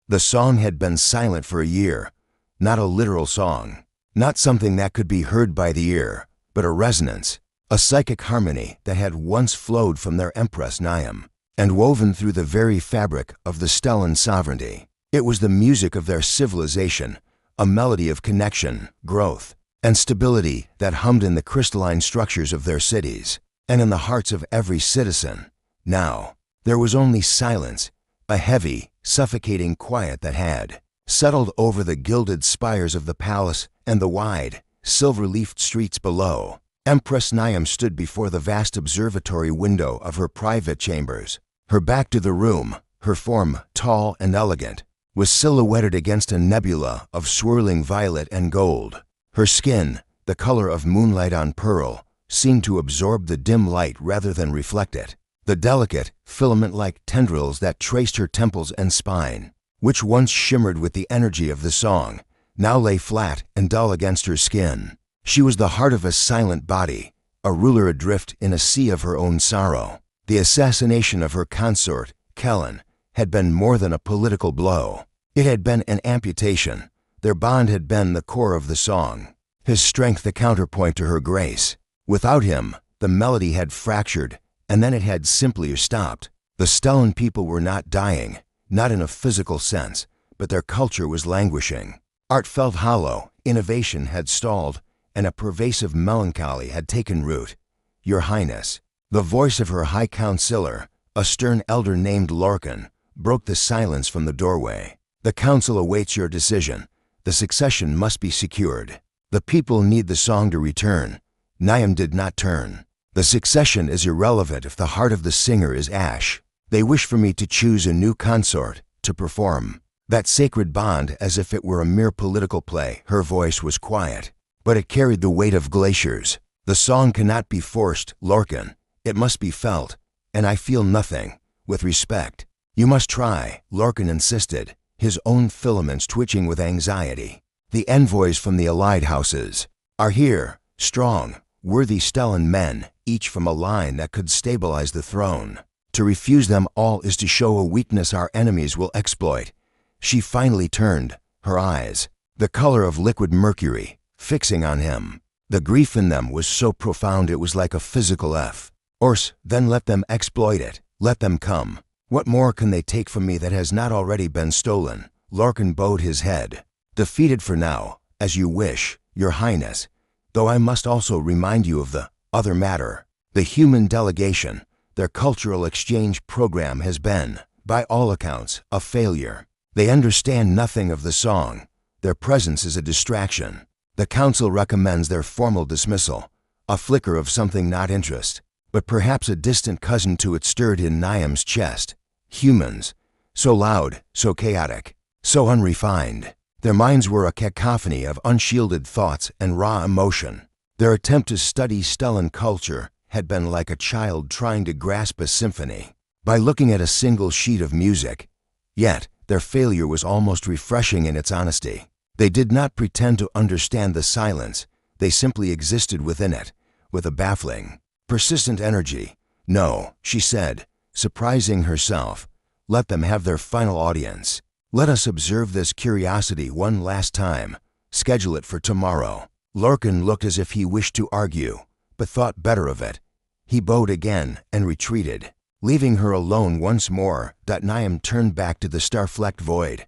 The song had been silent for a year, not a literal song, not something that could be heard by the ear, but a resonance, a psychic harmony that had once flowed from their Empress Niam and woven through the very fabric of the Stellan sovereignty. It was the music of their civilization, a melody of connection, growth, and stability that hummed in the crystalline structures of their cities and in the hearts of every citizen. Now, there was only silence, a heavy, suffocating quiet that had settled over the gilded spires of the palace and the wide, silver-leafed streets below. Empress Niam stood before the vast observatory window of her private chambers. Her back to the room, her form, tall and elegant, was silhouetted against a nebula of swirling violet and gold. Her skin, the color of moonlight on pearl, seemed to absorb the dim light rather than reflect it. The delicate, filament-like tendrils that traced her temples and spine, which once shimmered with the energy of the song, now lay flat and dull against her skin. She was the heart of a silent body, a ruler adrift in a sea of her own sorrow. The assassination of her consort, Kellen, had been more than a political blow. It had been an amputation. Their bond had been the core of the song, his strength the counterpoint to her grace. Without him, the melody had fractured, and then it had simply stopped. The Stellan people were not dying, not in a physical sense, but their culture was languishing. Art felt hollow, innovation had stalled, and a pervasive melancholy had taken root. Your Highness, the voice of her high counselor, a stern elder named Lorcan, broke the silence from the doorway. The council awaits your decision. The succession must be secured. The people need the song to return. Niam did not turn. The succession is irrelevant if the heart of the singer is ash. They wish for me to choose a new consort, to perform that sacred bond as if it were a mere political play. Her voice was quiet, but it carried the weight of glaciers. The song cannot be forced, Lorcan. It must be felt, and I feel nothing. With respect. You must try, Lorcan insisted, his own filaments twitching with anxiety. The envoys from the allied houses are here, strong, worthy Stellan men, each from a line that could stabilize the throne. To refuse them all is to show a weakness our enemies will exploit. She finally turned, her eyes, the color of liquid mercury, fixing on him. The grief in them was so profound it was like a physical F. Ors, then let them exploit it. Let them come. What more can they take from me that has not already been stolen? Lorcan bowed his head. Defeated for now, as you wish, Your Highness, though I must also remind you of the other matter. The human delegation, their cultural exchange program has been, by all accounts, a failure. They understand nothing of the song. Their presence is a distraction. The council recommends their formal dismissal, a flicker of something not interest, but perhaps a distant cousin to it stirred in Niam's chest. Humans, so loud, so chaotic, so unrefined. Their minds were a cacophony of unshielded thoughts and raw emotion. Their attempt to study Stellan culture had been like a child trying to grasp a symphony by looking at a single sheet of music. Yet, their failure was almost refreshing in its honesty. They did not pretend to understand the silence. They simply existed within it, with a baffling, persistent energy. No, she said, surprising herself. Let them have their final audience. Let us observe this curiosity one last time. Schedule it for tomorrow. Lorcan looked as if he wished to argue, but thought better of it. He bowed again and retreated, leaving her alone once more. Niam turned back to the star-flecked void.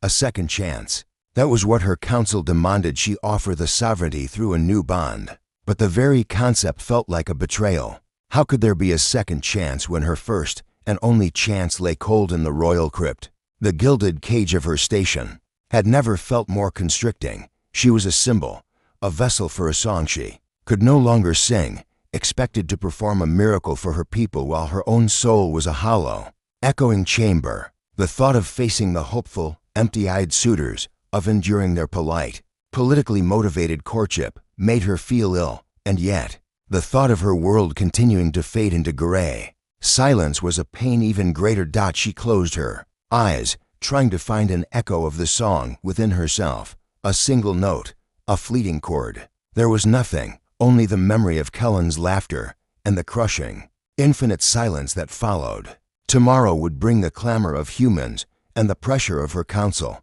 A second chance. That was what her council demanded. She offer the sovereignty through a new bond. But the very concept felt like a betrayal. How could there be a second chance when her first and only chance lay cold in the royal crypt? The gilded cage of her station had never felt more constricting. She was a symbol, a vessel for a song. She could no longer sing, expected to perform a miracle for her people while her own soul was a hollow, echoing chamber. The thought of facing the hopeful, empty-eyed suitors, of enduring their polite, politically motivated courtship, made her feel ill, and yet, the thought of her world continuing to fade into gray. Silence was a pain even greater. She closed her eyes, trying to find an echo of the song within herself, a single note, a fleeting chord. There was nothing, only the memory of Kellen's laughter and the crushing, infinite silence that followed. Tomorrow would bring the clamor of humans and the pressure of her counsel.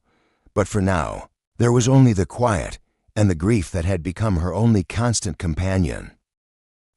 But for now, there was only the quiet and the grief that had become her only constant companion.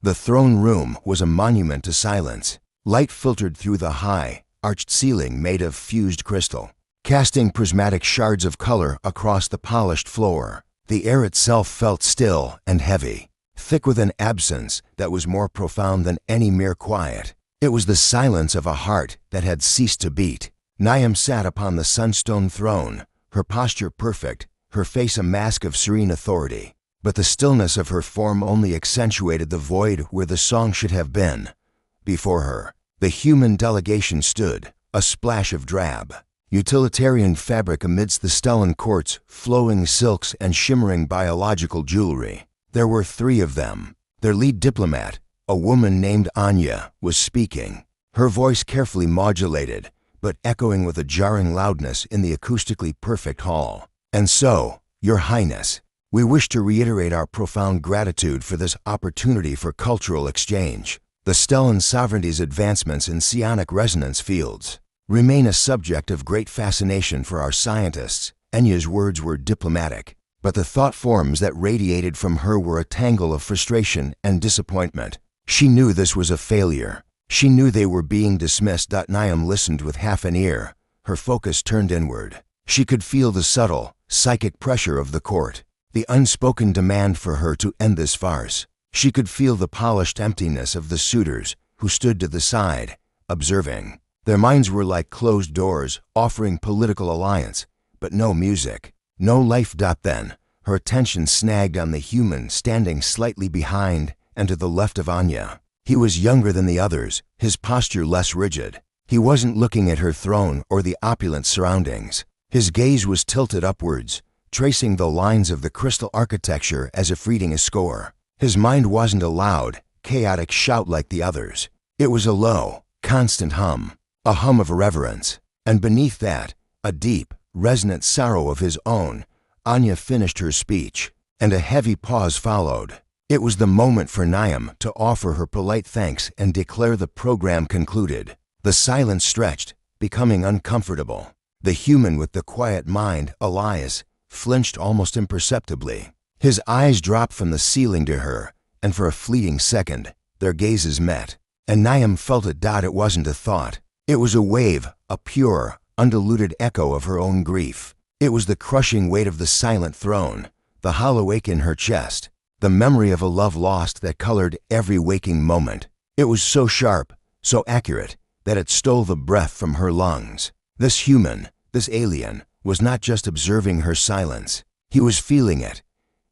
The throne room was a monument to silence. Light filtered through the high, arched ceiling made of fused crystal, casting prismatic shards of color across the polished floor. The air itself felt still and heavy, thick with an absence that was more profound than any mere quiet. It was the silence of a heart that had ceased to beat. Niam sat upon the sunstone throne, her posture perfect, her face a mask of serene authority. But the stillness of her form only accentuated the void where the song should have been. Before her, the human delegation stood, a splash of drab, utilitarian fabric amidst the Stellan court's flowing silks and shimmering biological jewelry. There were 3 of them. Their lead diplomat, a woman named Anya, was speaking, her voice carefully modulated, but echoing with a jarring loudness in the acoustically perfect hall. "And so, Your Highness, we wish to reiterate our profound gratitude for this opportunity for cultural exchange. The Stellan sovereignty's advancements in psionic resonance fields remain a subject of great fascination for our scientists." Anya's words were diplomatic, but the thought forms that radiated from her were a tangle of frustration and disappointment. She knew this was a failure. She knew they were being dismissed. Niam listened with half an ear, her focus turned inward. She could feel the subtle, psychic pressure of the court, the unspoken demand for her to end this farce. She could feel the polished emptiness of the suitors who stood to the side, observing. Their minds were like closed doors, offering political alliance, but no music, no life. Then, her attention snagged on the human standing slightly behind and to the left of Anya. He was younger than the others, his posture less rigid. He wasn't looking at her throne or the opulent surroundings. His gaze was tilted upwards, tracing the lines of the crystal architecture as if reading a score. His mind wasn't a loud, chaotic shout like the others. It was a low, constant hum, a hum of reverence. And beneath that, a deep, resonant sorrow of his own. Anya finished her speech, and a heavy pause followed. It was the moment for Niam to offer her polite thanks and declare the program concluded. The silence stretched, becoming uncomfortable. The human with the quiet mind, Elias, flinched almost imperceptibly. His eyes dropped from the ceiling to her, and for a fleeting second, their gazes met. And Niam felt it. It wasn't a thought. It was a wave, a pure, undiluted echo of her own grief. It was the crushing weight of the silent throne, the hollow ache in her chest, the memory of a love lost that colored every waking moment. It was so sharp, so accurate, that it stole the breath from her lungs. This human, this alien, was not just observing her silence. He was feeling it.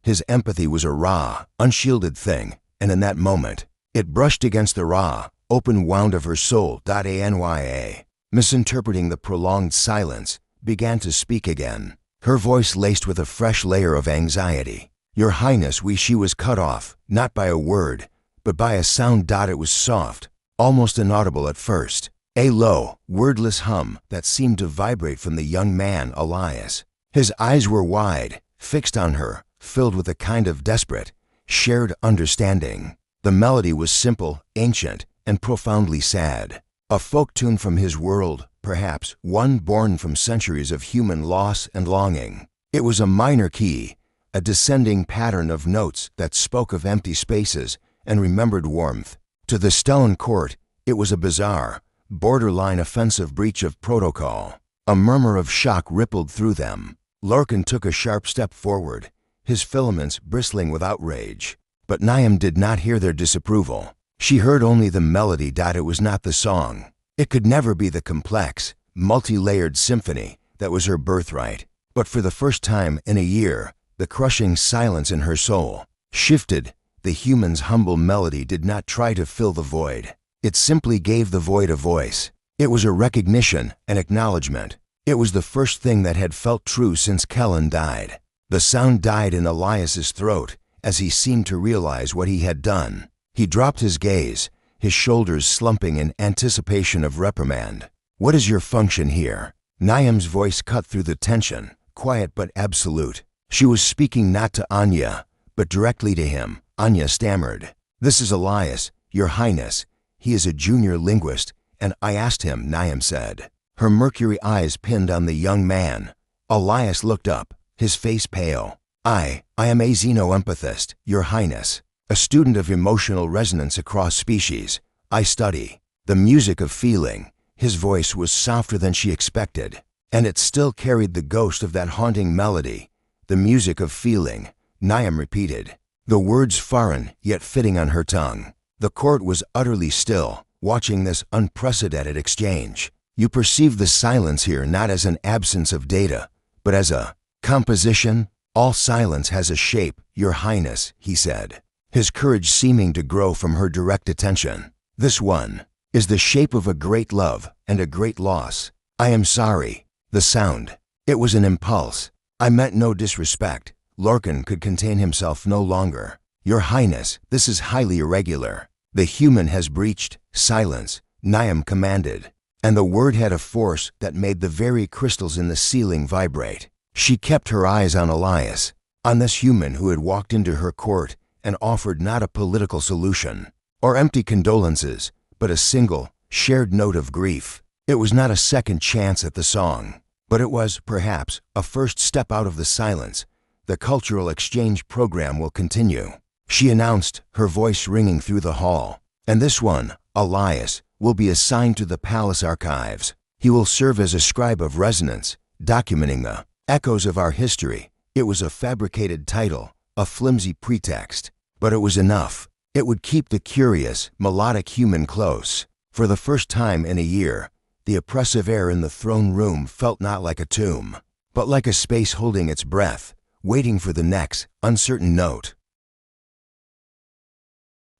His empathy was a raw, unshielded thing, and in that moment, it brushed against the raw, open wound of her soul. Anya, misinterpreting the prolonged silence, began to speak again, her voice laced with a fresh layer of anxiety. "Your Highness, she was cut off, not by a word, but by a sound. It was soft, almost inaudible at first, a low, wordless hum that seemed to vibrate from the young man, Elias. His eyes were wide, fixed on her, filled with a kind of desperate, shared understanding. The melody was simple, ancient, and profoundly sad. A folk tune from his world, perhaps one born from centuries of human loss and longing. It was a minor key, a descending pattern of notes that spoke of empty spaces and remembered warmth. To the Stellan court, it was a bizarre, borderline offensive breach of protocol. A murmur of shock rippled through them. Lorcan took a sharp step forward, his filaments bristling with outrage. But Niam did not hear their disapproval. She heard only the melody. It was not the song. It could never be the complex, multi-layered symphony that was her birthright. But for the first time in a year, the crushing silence in her soul shifted. The human's humble melody did not try to fill the void. It simply gave the void a voice. It was a recognition, an acknowledgement. It was the first thing that had felt true since Kellen died. The sound died in Elias's throat as he seemed to realize what he had done. He dropped his gaze, his shoulders slumping in anticipation of reprimand. "What is your function here?" Niam's voice cut through the tension, quiet but absolute. She was speaking not to Anya, but directly to him. Anya stammered, "This is Elias, Your Highness. He is a junior linguist, and I asked him," Niam said. her mercury eyes pinned on the young man. Elias looked up, his face pale. I am a xeno-empathist, Your Highness, a student of emotional resonance across species. I study the music of feeling. His voice was softer than she expected, and it still carried the ghost of that haunting melody. The music of feeling, Niam repeated, the words foreign yet fitting on her tongue. The court was utterly still, watching this unprecedented exchange. You perceive the silence here not as an absence of data, but as a composition. All silence has a shape, Your Highness, he said, his courage seeming to grow from her direct attention. This one is the shape of a great love and a great loss. I am sorry. The sound. It was an impulse. I meant no disrespect. Lorcan could contain himself no longer. Your Highness, this is highly irregular. The human has breached. Silence, Niam commanded, and the word had a force that made the very crystals in the ceiling vibrate. She kept her eyes on Elias, on this human who had walked into her court and offered not a political solution or empty condolences, but a single, shared note of grief. It was not a second chance at the song, but it was, perhaps, a first step out of the silence. The cultural exchange program will continue, she announced, her voice ringing through the hall. And this one, Elias, will be assigned to the palace archives. He will serve as a scribe of resonance, documenting the echoes of our history. It was a fabricated title, a flimsy pretext, but it was enough. It would keep the curious, melodic human close. For the first time in a year, the oppressive air in the throne room felt not like a tomb, but like a space holding its breath, waiting for the next uncertain note.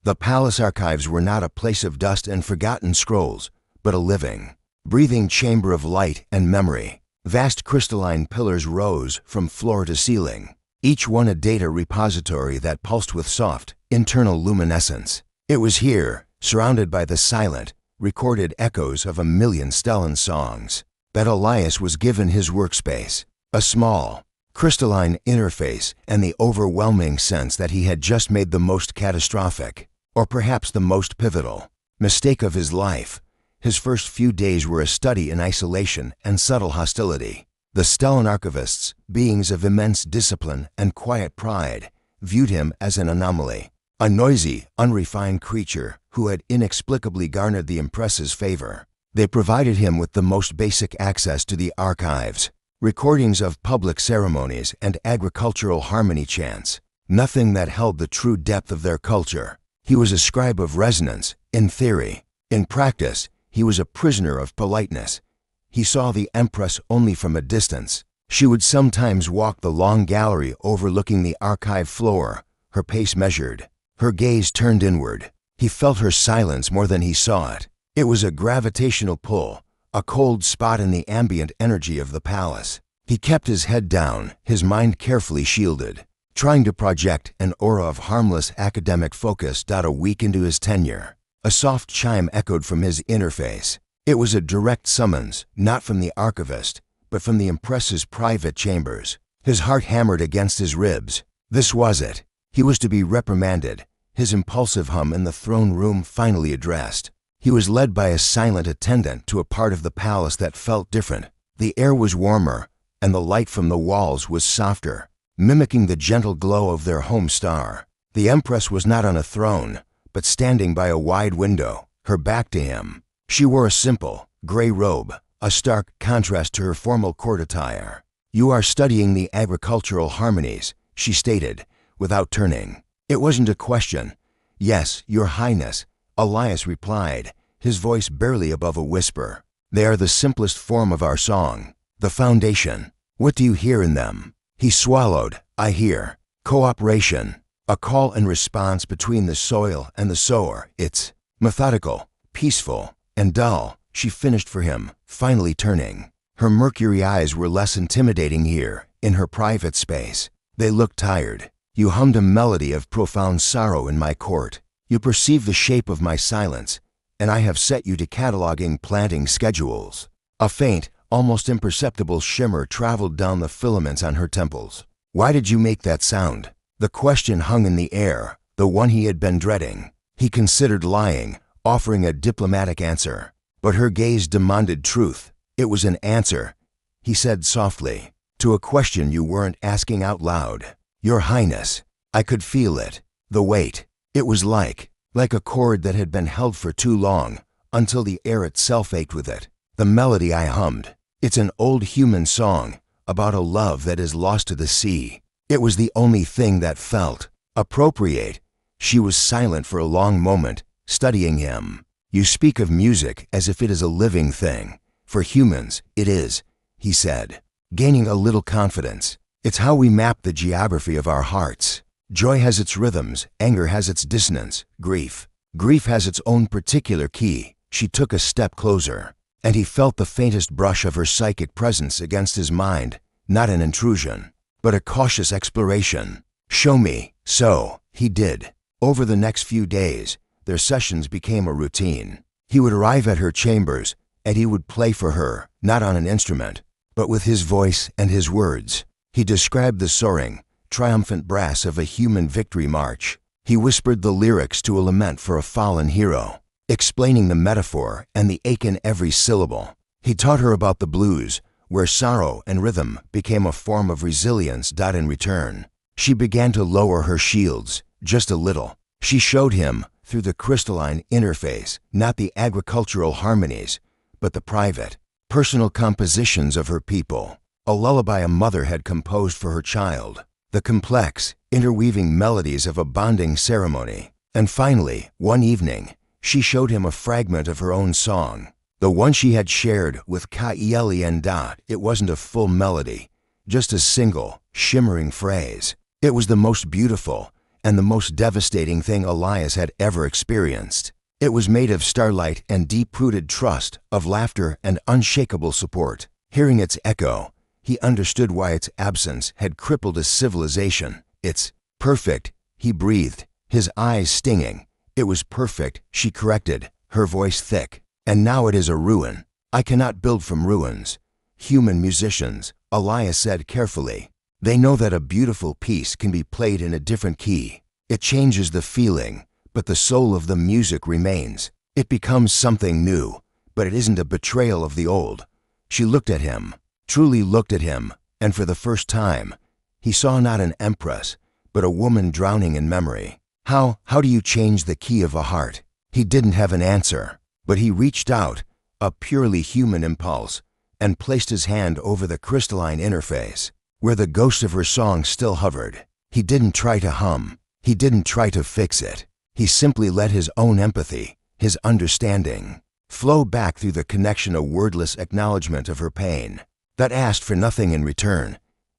The palace archives were not a place of dust and forgotten scrolls, but a living, breathing chamber of light and memory. Vast crystalline pillars rose from floor to ceiling, each one a data repository that pulsed with soft, internal luminescence. It was here, surrounded by the silent, recorded echoes of 1,000,000 Stellan songs, that Elias was given his workspace, a small, crystalline interface, and the overwhelming sense that he had just made the most catastrophic, or perhaps the most pivotal, mistake of his life. His first few days were a study in isolation and subtle hostility. The Stellan archivists, beings of immense discipline and quiet pride, viewed him as an anomaly, a noisy, unrefined creature who had inexplicably garnered the Empress's favor. They provided him with the most basic access to the archives, recordings of public ceremonies and agricultural harmony chants, nothing that held the true depth of their culture. He was a scribe of resonance, in theory. In practice, he was a prisoner of politeness. He saw the Empress only from a distance. She would sometimes walk the long gallery overlooking the archive floor, her pace measured, her gaze turned inward. He felt her silence more than he saw it. It was a gravitational pull, a cold spot in the ambient energy of the palace. He kept his head down, his mind carefully shielded, trying to project an aura of harmless academic focus. A week into his tenure, a soft chime echoed from his interface. It was a direct summons, not from the archivist, but from the Empress's private chambers. His heart hammered against his ribs. This was it. He was to be reprimanded, his impulsive hum in the throne room finally addressed. He was led by a silent attendant to a part of the palace that felt different. The air was warmer, and the light from the walls was softer, mimicking the gentle glow of their home star. The Empress was not on a throne, but standing by a wide window, her back to him. She wore a simple, gray robe, a stark contrast to her formal court attire. "You are studying the agricultural harmonies," she stated, without turning. It wasn't a question. "Yes, Your Highness," Elias replied, his voice barely above a whisper. "They are the simplest form of our song, the foundation. What do you hear in them?" He swallowed. "I hear cooperation, a call and response between the soil and the sower. It's methodical, peaceful, and dull," she finished for him, finally turning. Her mercury eyes were less intimidating here, in her private space. They looked tired. "You hummed a melody of profound sorrow in my court. You perceive the shape of my silence, and I have set you to cataloging planting schedules." A faint, almost imperceptible shimmer traveled down the filaments on her temples. "Why did you make that sound?" The question hung in the air, the one he had been dreading. He considered lying, offering a diplomatic answer, but her gaze demanded truth. It was an answer, he said softly, to a question you weren't asking out loud. Your Highness. I could feel it. The weight. It was like a chord that had been held for too long, until the air itself ached with it. The melody I hummed. It's an old human song, about a love that is lost to the sea. It was the only thing that felt appropriate. She was silent for a long moment, studying him. You speak of music as if it is a living thing. For humans, it is, he said, gaining a little confidence. It's how we map the geography of our hearts. Joy has its rhythms, anger has its dissonance, grief has its own particular key. She took a step closer, and he felt the faintest brush of her psychic presence against his mind, not an intrusion, but a cautious exploration. Show me. So, he did. Over the next few days, their sessions became a routine. He would arrive at her chambers, and he would play for her, not on an instrument, but with his voice and his words. He described the soaring, triumphant brass of a human victory march. He whispered the lyrics to a lament for a fallen hero, explaining the metaphor and the ache in every syllable. He taught her about the blues, where sorrow and rhythm became a form of resilience. In return, she began to lower her shields, just a little. She showed him, through the crystalline interface, not the agricultural harmonies, but the private, personal compositions of her people, a lullaby a mother had composed for her child, the complex, interweaving melodies of a bonding ceremony. And finally, one evening, she showed him a fragment of her own song, the one she had shared with Kaeli. It wasn't a full melody, just a single, shimmering phrase. It was the most beautiful and the most devastating thing Elias had ever experienced. It was made of starlight and deep-rooted trust, of laughter and unshakable support. Hearing its echo, he understood why its absence had crippled a civilization. It's perfect, he breathed, his eyes stinging. It was perfect, she corrected, her voice thick. And now it is a ruin. I cannot build from ruins. Human musicians, Elias said carefully. They know that a beautiful piece can be played in a different key. It changes the feeling, but the soul of the music remains. It becomes something new, but it isn't a betrayal of the old. She looked at him, truly looked at him, and for the first time, he saw not an empress, but a woman drowning in memory. How do you change the key of a heart? He didn't have an answer, but he reached out, a purely human impulse, and placed his hand over the crystalline interface, where the ghost of her song still hovered. He didn't try to hum. He didn't try to fix it. He simply let his own empathy, his understanding, flow back through the connection, a wordless acknowledgement of her pain that asked for nothing in return.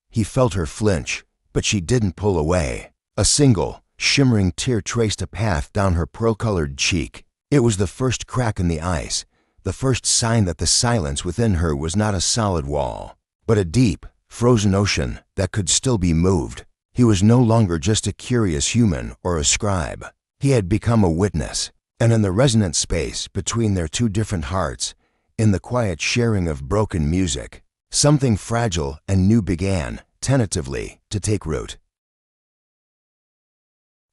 He felt her flinch, but she didn't pull away. A single, shimmering tear traced a path down her pearl-colored cheek. It was the first crack in the ice, the first sign that the silence within her was not a solid wall, but a deep, frozen ocean that could still be moved. He was no longer just a curious human or a scribe. He had become a witness, and in the resonant space between their two different hearts, in the quiet sharing of broken music, something fragile and new began, tentatively, to take root.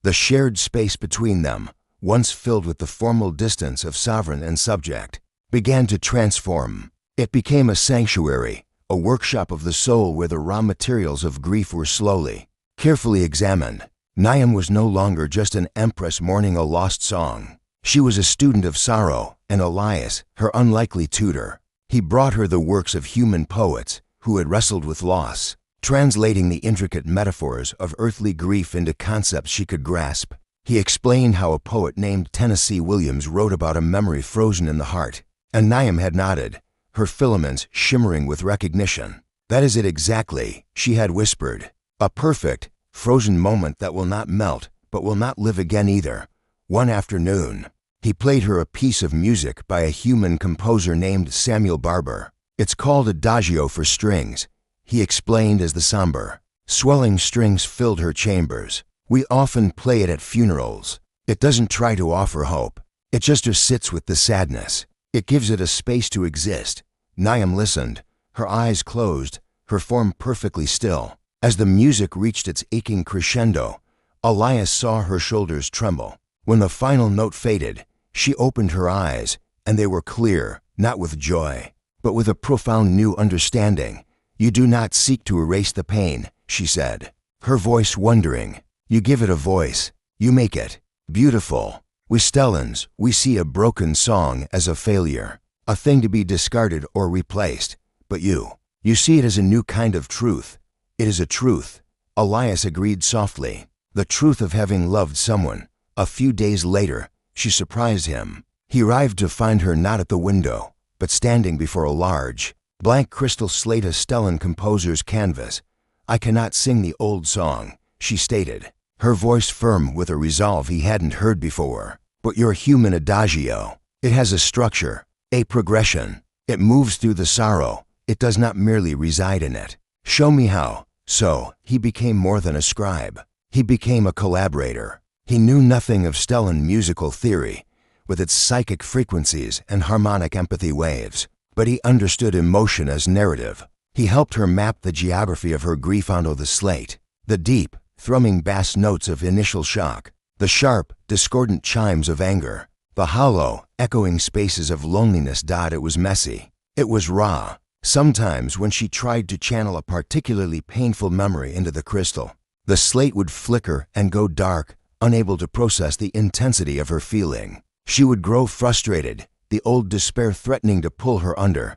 The shared space between them, once filled with the formal distance of sovereign and subject, began to transform. It became a sanctuary, a workshop of the soul where the raw materials of grief were slowly, carefully examined. Niam was no longer just an empress mourning a lost song. She was a student of sorrow, and Elias, her unlikely tutor. He brought her the works of human poets who had wrestled with loss, translating the intricate metaphors of earthly grief into concepts she could grasp. He explained how a poet named Tennessee Williams wrote about a memory frozen in the heart, and Niam had nodded, her filaments shimmering with recognition. That is it exactly, she had whispered. A perfect, frozen moment that will not melt, but will not live again either. One afternoon, he played her a piece of music by a human composer named Samuel Barber. It's called Adagio for strings, he explained as the somber, swelling strings filled her chambers. We often play it at funerals. It doesn't try to offer hope. It just sits with the sadness. It gives it a space to exist. Niam listened, her eyes closed, her form perfectly still. As the music reached its aching crescendo, Elias saw her shoulders tremble. When the final note faded, she opened her eyes, and they were clear, not with joy, but with a profound new understanding. "You do not seek to erase the pain," she said, her voice wondering. "You give it a voice. You make it beautiful. We Stellans, we see a broken song as a failure, a thing to be discarded or replaced. But you see it as a new kind of truth. It is a truth." Elias agreed softly. The truth of having loved someone. A few days later, she surprised him. He arrived to find her not at the window, but standing before a large, blank crystal slate, a Stellan composer's canvas. "I cannot sing the old song," she stated, her voice firm with a resolve he hadn't heard before. "But your human adagio, it has a structure, a progression. It moves through the sorrow. It does not merely reside in it. Show me how." So, he became more than a scribe. He became a collaborator. He knew nothing of Stellan musical theory, with its psychic frequencies and harmonic empathy waves, but he understood emotion as narrative. He helped her map the geography of her grief onto the slate, the deep, thrumming bass notes of initial shock, the sharp, discordant chimes of anger, the hollow, echoing spaces of loneliness. It was messy. It was raw. Sometimes when she tried to channel a particularly painful memory into the crystal, the slate would flicker and go dark, unable to process the intensity of her feeling. She would grow frustrated, the old despair threatening to pull her under.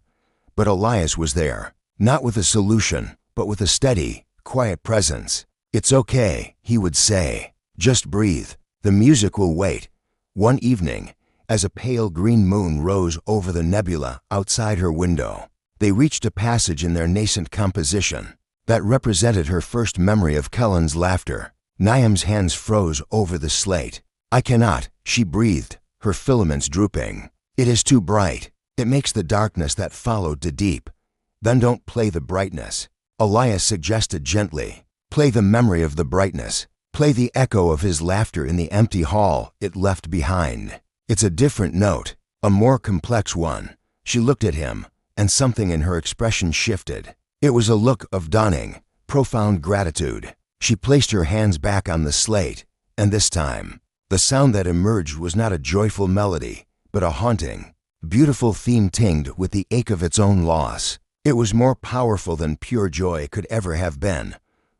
But Elias was there, not with a solution, but with a steady, quiet presence. "It's okay," he would say. "Just breathe. The music will wait." One evening, as a pale green moon rose over the nebula outside her window, they reached a passage in their nascent composition that represented her first memory of Kellen's laughter. Niam's hands froze over the slate. "I cannot," she breathed, her filaments drooping. "It is too bright. It makes the darkness that followed too deep." "Then don't play the brightness," Elias suggested gently. "Play the memory of the brightness. Play the echo of his laughter in the empty hall it left behind. It's a different note, a more complex one." She looked at him, and something in her expression shifted. It was a look of dawning, profound gratitude. She placed her hands back on the slate, and this time, the sound that emerged was not a joyful melody, but a haunting, beautiful theme tinged with the ache of its own loss. It was more powerful than pure joy could ever have been.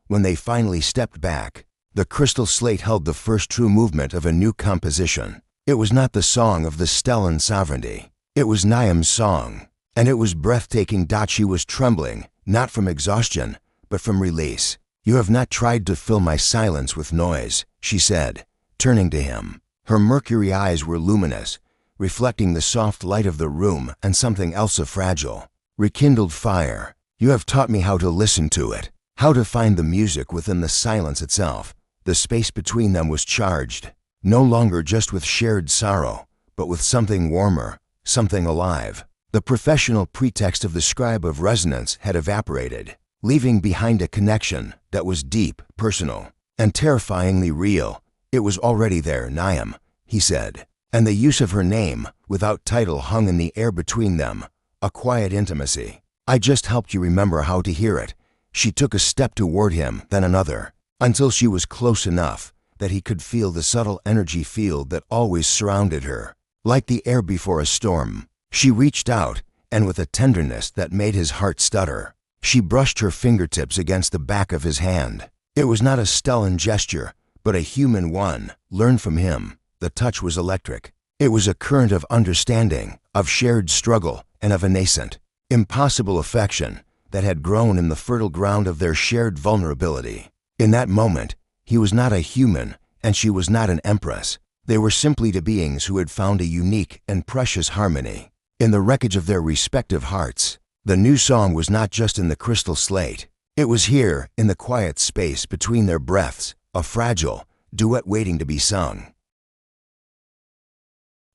When they finally stepped back, the crystal slate held the first true movement of a new composition. It was not the song of the Stellan sovereignty. It was Niam's song, and it was breathtaking. She was trembling, not from exhaustion, but from release. "You have not tried to fill my silence with noise," she said, turning to him. Her mercury eyes were luminous, reflecting the soft light of the room and something else of fragile, rekindled fire. "You have taught me how to listen to it, how to find the music within the silence itself." The space between them was charged, no longer just with shared sorrow, but with something warmer, something alive. The professional pretext of the scribe of resonance had evaporated, leaving behind a connection that was deep, personal, and terrifyingly real. "It was already there, Niam," he said, and the use of her name, without title, hung in the air between them, a quiet intimacy. "I just helped you remember how to hear it." She took a step toward him, then another, until she was close enough that he could feel the subtle energy field that always surrounded her. Like the air before a storm, she reached out, and with a tenderness that made his heart stutter, she brushed her fingertips against the back of his hand. It was not a Stellan gesture, but a human one, learned from him. The touch was electric. It was a current of understanding, of shared struggle, and of a nascent, impossible affection that had grown in the fertile ground of their shared vulnerability. In that moment, he was not a human, and she was not an empress. They were simply two beings who had found a unique and precious harmony. In the wreckage of their respective hearts, the new song was not just in the crystal slate. It was here, in the quiet space between their breaths, a fragile duet waiting to be sung.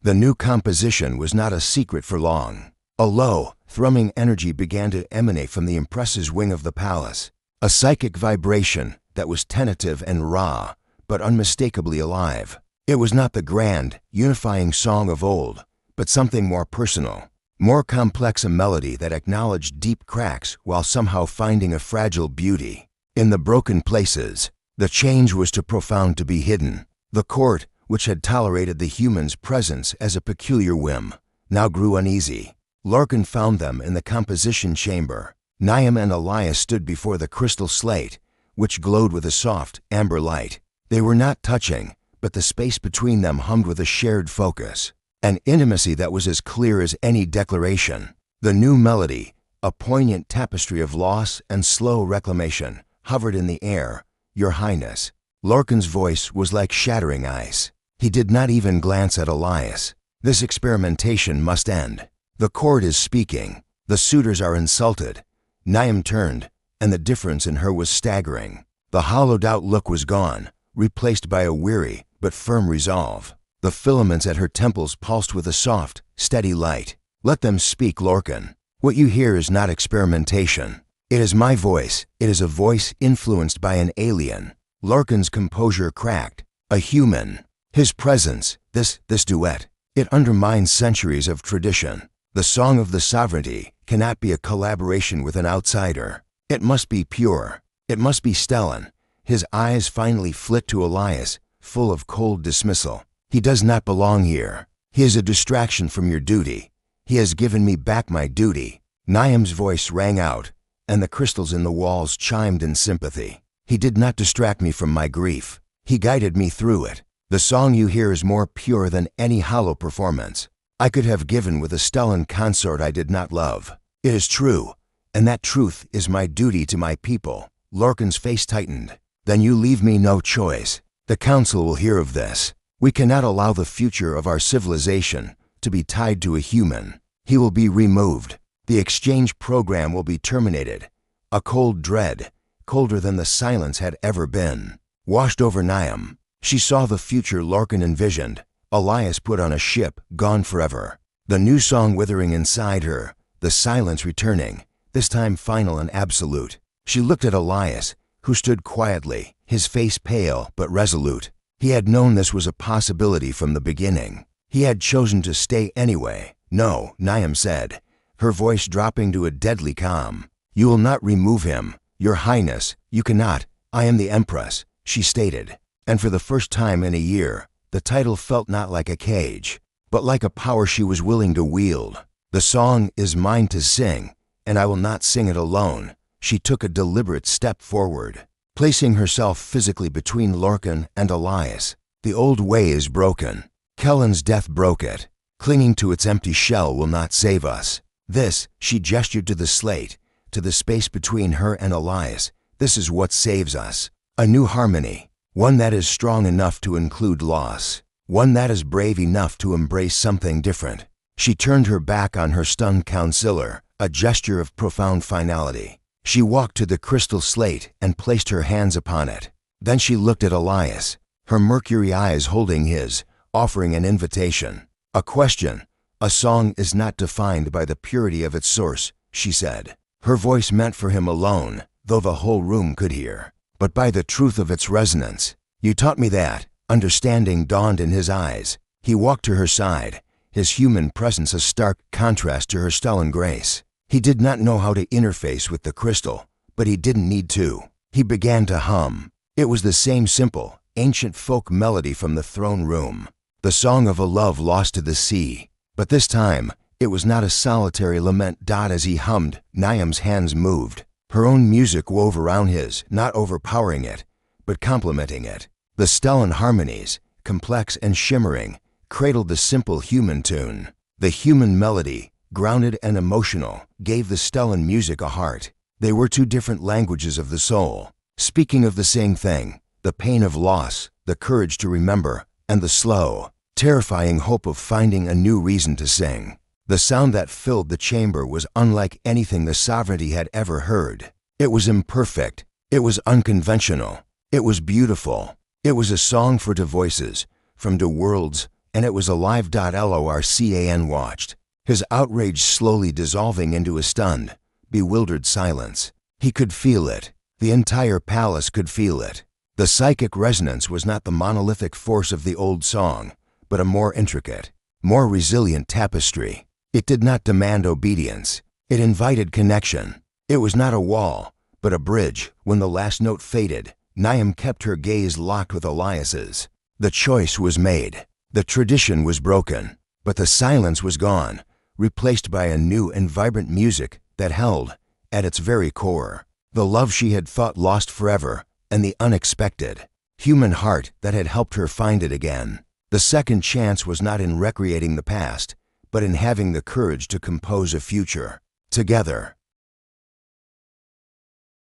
The new composition was not a secret for long. A low, thrumming energy began to emanate from the empress's wing of the palace, a psychic vibration that was tentative and raw, but unmistakably alive. It was not the grand, unifying song of old, but something more personal, more complex, a melody that acknowledged deep cracks while somehow finding a fragile beauty. In the broken places, the change was too profound to be hidden. The court, which had tolerated the human's presence as a peculiar whim, now grew uneasy. Lorcan found them in the composition chamber. Niam and Elias stood before the crystal slate, which glowed with a soft, amber light. They were not touching, but the space between them hummed with a shared focus, an intimacy that was as clear as any declaration. The new melody, a poignant tapestry of loss and slow reclamation, hovered in the air. "Your Highness." Lorcan's voice was like shattering ice. He did not even glance at Elias. This experimentation must end. The court is speaking. The suitors are insulted. Niam turned, and the difference in her was staggering. The hollowed-out look was gone, replaced by a weary but firm resolve. The filaments at her temples pulsed with a soft, steady light. "Let them speak, Lorcan. What you hear is not experimentation. It is my voice. It is a voice influenced by an alien." Lorcan's composure cracked. A human. His presence, this duet, it undermines centuries of tradition. The song of the sovereignty cannot be a collaboration with an outsider. It must be pure. It must be Stellan. His eyes finally flit to Elias, full of cold dismissal. "He does not belong here. He is a distraction from your duty. He has given me back my duty." Niam's voice rang out, and the crystals in the walls chimed in sympathy. "He did not distract me from my grief. He guided me through it. The song you hear is more pure than any hollow performance I could have given with a Stellan consort I did not love. It is true, and that truth is my duty to my people." Lorcan's face tightened. "Then you leave me no choice. The council will hear of this. We cannot allow the future of our civilization to be tied to a human. He will be removed. The exchange program will be terminated." A cold dread, colder than the silence had ever been, washed over Niam. She saw the future Lorcan envisioned. Elias put on a ship, gone forever. The new song withering inside her, the silence returning, this time final and absolute. She looked at Elias, who stood quietly, his face pale but resolute. He had known this was a possibility from the beginning. He had chosen to stay anyway. "No," Niam said, her voice dropping to a deadly calm. "You will not remove him. Your Highness, you cannot. I am the Empress," she stated. And for the first time in a year, the title felt not like a cage, but like a power she was willing to wield. "The song is mine to sing, and I will not sing it alone." She took a deliberate step forward, placing herself physically between Lorcan and Elias. "The old way is broken. Kellan's death broke it. Clinging to its empty shell will not save us. This," she gestured to the slate, to the space between her and Elias, "this is what saves us. A new harmony. One that is strong enough to include loss. One that is brave enough to embrace something different." She turned her back on her stunned counselor, a gesture of profound finality. She walked to the crystal slate and placed her hands upon it. Then she looked at Elias, her mercury eyes holding his, offering an invitation. "A question. A song is not defined by the purity of its source," she said. Her voice meant for him alone, though the whole room could hear, but by the truth of its resonance. "You taught me that." Understanding dawned in his eyes. He walked to her side, his human presence a stark contrast to her Stellan grace. He did not know how to interface with the crystal, but he didn't need to. He began to hum. It was the same simple, ancient folk melody from the throne room, the song of a love lost to the sea. But this time, it was not a solitary lament. As he hummed, Niam's hands moved. Her own music wove around his, not overpowering it, but complementing it. The Stellan harmonies, complex and shimmering, cradled the simple human tune. The human melody, grounded and emotional, gave the Stellan music a heart. They were two different languages of the soul, speaking of the same thing: the pain of loss, the courage to remember, and the slow, terrifying hope of finding a new reason to sing. The sound that filled the chamber was unlike anything the sovereignty had ever heard. It was imperfect. It was unconventional. It was beautiful. It was a song for two voices, from two worlds, and it was alive. Lorcan watched, his outrage slowly dissolving into a stunned, bewildered silence. He could feel it. The entire palace could feel it. The psychic resonance was not the monolithic force of the old song, but a more intricate, more resilient tapestry. It did not demand obedience. It invited connection. It was not a wall, but a bridge. When the last note faded, Niam kept her gaze locked with Elias's. The choice was made. The tradition was broken, but the silence was gone. replaced by a new and vibrant music that held, at its very core, the love she had thought lost forever and the unexpected, human heart that had helped her find it again. The second chance was not in recreating the past, but in having the courage to compose a future. Together,